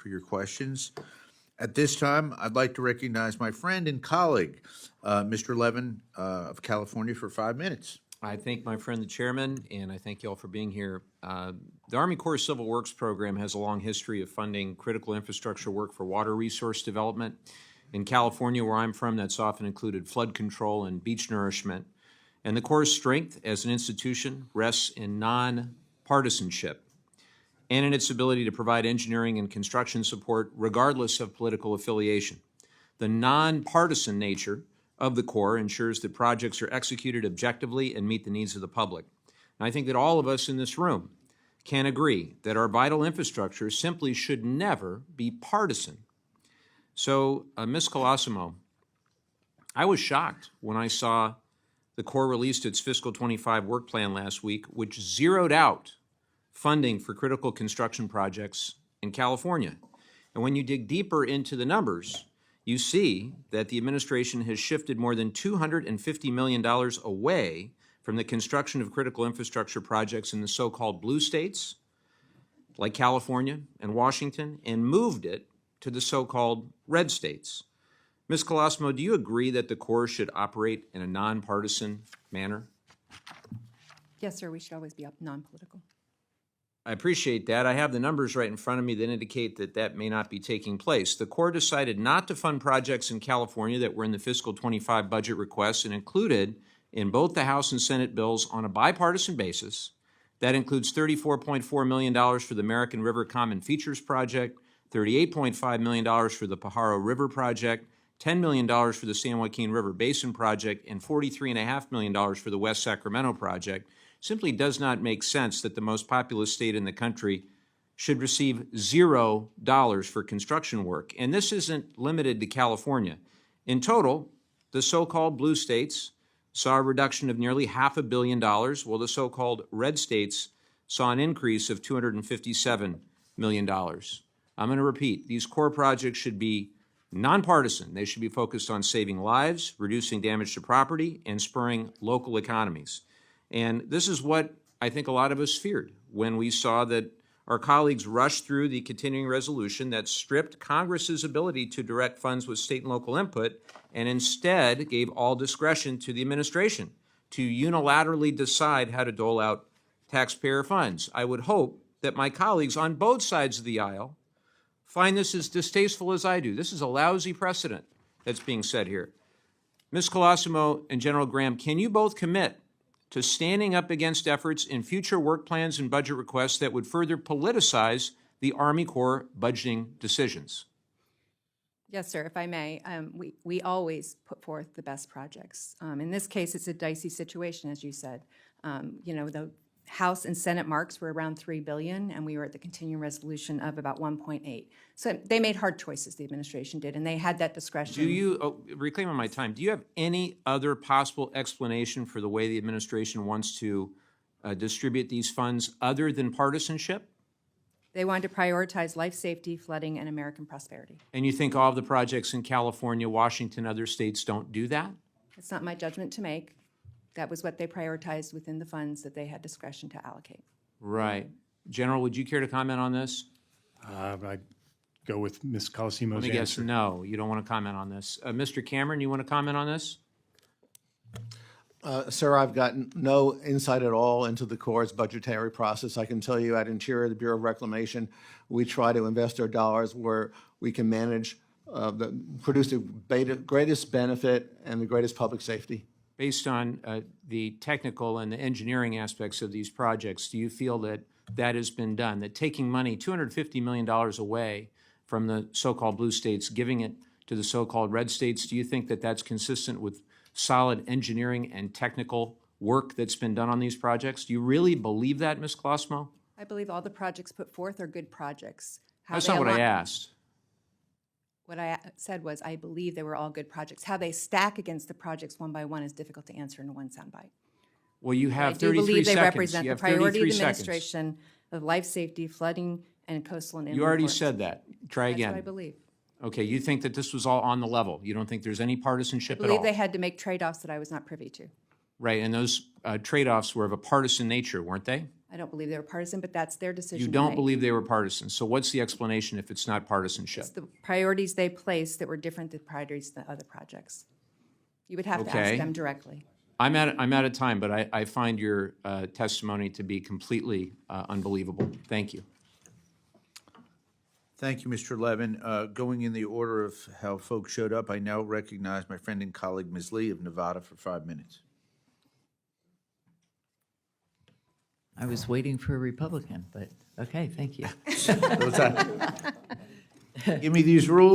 for your questions. At this time, I'd like to recognize my friend and colleague, Mr. Levin of California, for 5 minutes. I thank my friend the chairman, and I thank you all for being here. The Army Corps Civil Works Program has a long history of funding critical infrastructure work for water resource development. In California, where I'm from, that's often included flood control and beach nourishment. And the Corps' strength as an institution rests in non-partisanship and in its ability to provide engineering and construction support regardless of political affiliation. The nonpartisan nature of the Corps ensures that projects are executed objectively and meet the needs of the public. And I think that all of us in this room can agree that our vital infrastructure simply should never be partisan. So, Ms. Colosimo, I was shocked when I saw the Corps released its fiscal 25 work plan last week, which zeroed out funding for critical construction projects in California. And when you dig deeper into the numbers, you see that the administration has shifted more than $250 million away from the construction of critical infrastructure projects in the so-called blue states, like California and Washington, and moved it to the so-called red states. Ms. Colosimo, do you agree that the Corps should operate in a nonpartisan manner? Yes, sir. We should always be non-political. I appreciate that. I have the numbers right in front of me that indicate that that may not be taking place. The Corps decided not to fund projects in California that were in the fiscal 25 budget requests and included in both the House and Senate bills on a bipartisan basis. That includes $34.4 million for the American River Common Features Project, $38.5 million for the Pajaro River Project, $10 million for the San Joaquin River Basin Project, and $43.5 million for the West Sacramento Project. Simply does not make sense that the most populous state in the country should receive $0 for construction work. And this isn't limited to California. In total, the so-called blue states saw a reduction of nearly $500 million, while the so-called red states saw an increase of $257 million. I'm going to repeat, these Corps projects should be nonpartisan. They should be focused on saving lives, reducing damage to property, and spurring local economies. And this is what I think a lot of us feared when we saw that our colleagues rushed through the continuing resolution that stripped Congress's ability to direct funds with state and local input and instead gave all discretion to the administration to unilaterally decide how to dole out taxpayer funds. I would hope that my colleagues on both sides of the aisle find this as distasteful as I do. This is a lousy precedent that's being set here. Ms. Colosimo and General Graham, can you both commit to standing up against efforts in future work plans and budget requests that would further politicize the Army Corps budgeting decisions? Yes, sir, if I may. We always put forth the best projects. In this case, it's a dicey situation, as you said. The House and Senate marks were around $3 billion, and we were at the continuing resolution of about 1.8. So they made hard choices, the administration did, and they had that discretion. Do you, reclaiming my time, do you have any other possible explanation for the way the administration wants to distribute these funds other than partisanship? They wanted to prioritize life safety, flooding, and American prosperity. And you think all of the projects in California, Washington, other states don't do that? It's not my judgment to make. That was what they prioritized within the funds that they had discretion to allocate. Right. General, would you care to comment on this? I'd go with Ms. Colosimo's Let me guess, answer. no, you don't want to comment on this. Mr. Cameron, you want to comment on this? Sir, I've gotten no insight at all into the Corps' budgetary process. I can tell you at Interior, the Bureau of Reclamation, we try to invest our dollars where we can manage, produce the greatest benefit and the greatest public safety. Based on the technical and the engineering aspects of these projects, do you feel that that has been done, that taking money, $250 million away from the so-called blue states, giving it to the so-called red states, do you think that that's consistent with solid engineering and technical work that's been done on these projects? Do you really believe that, Ms. Colosimo? I believe all the projects put forth are good projects. That's not what I asked. What I said was I believe they were all good projects. How they stack against the projects one by one is difficult to answer in one soundbite. Well, you have 33 seconds. I do believe they represent You the have priority of 33 the seconds. administration of life safety, flooding, and coastal and inland You already ports. said that. Try That's again. what I believe. Okay, you think that this was all on the level. You don't think there's any partisanship I at believe all. they had to make trade-offs that I was not privy to. Right, and those trade-offs were of a partisan nature, weren't they? I don't believe they were partisan, but that's their decision You to don't make. believe they were partisan. So what's the explanation if it's not partisanship? It's the priorities they placed that were different than priorities than other projects. You would have to ask Okay. them directly. I'm out of time, but I find your testimony to be completely unbelievable. Thank you. Thank you, Mr. Levin. Going in the order of how folks showed up, I now recognize my friend and colleague, Ms. Lee of Nevada, for 5 minutes. I was waiting for a Republican, but okay, thank you. Give me these rules.